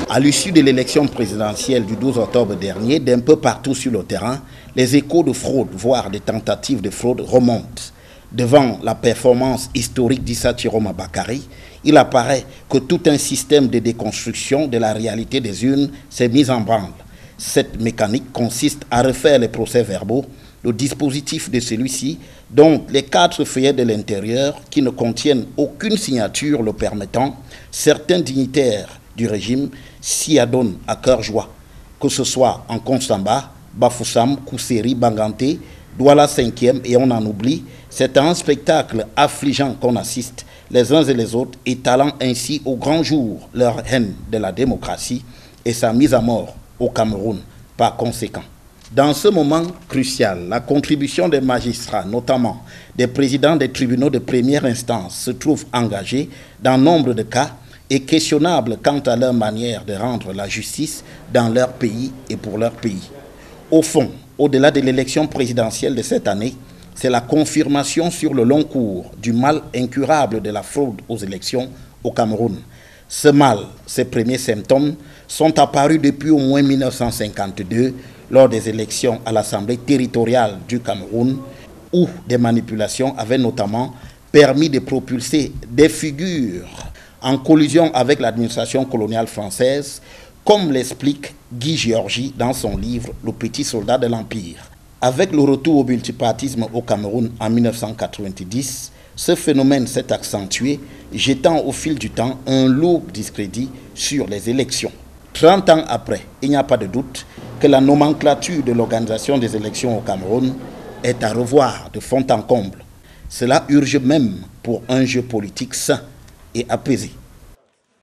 À l'issue de l'élection présidentielle du 12 octobre dernier, d'un peu partout sur le terrain, les échos de fraude, voire des tentatives de fraude remontent. Devant la performance historique d'Issa Thieroma Bakary, il apparaît que tout un système de déconstruction de la réalité des urnes s'est mis en branle. Cette mécanique consiste à refaire les procès-verbaux, le dispositif de celui-ci, dont les 4 feuillets de l'intérieur qui ne contiennent aucune signature le permettant, certains dignitaires du régime s'y adonnent à cœur joie, que ce soit en Konsamba, Bafoussam, Kousseri, Banganté, Douala 5e et on en oublie. C'est un spectacle affligeant qu'on assiste les uns et les autres, étalant ainsi au grand jour leur haine de la démocratie et sa mise à mort au Cameroun par conséquent. Dans ce moment crucial, la contribution des magistrats, notamment des présidents des tribunaux de première instance, se trouve engagée dans nombre de cas et questionnable quant à leur manière de rendre la justice dans leur pays et pour leur pays. Au fond, au-delà de l'élection présidentielle de cette année, c'est la confirmation sur le long cours du mal incurable de la fraude aux élections au Cameroun. Ce mal, ses premiers symptômes, sont apparus depuis au moins 1952 lors des élections à l'Assemblée territoriale du Cameroun, où des manipulations avaient notamment permis de propulser des figures en collusion avec l'administration coloniale française, comme l'explique Guy Georgi dans son livre « Le petit soldat de l'Empire ». Avec le retour au multipartisme au Cameroun en 1990, ce phénomène s'est accentué, jetant au fil du temps un lourd discrédit sur les élections. 30 ans après, il n'y a pas de doute que la nomenclature de l'organisation des élections au Cameroun est à revoir de fond en comble. Cela urge même pour un jeu politique sain et apaisé.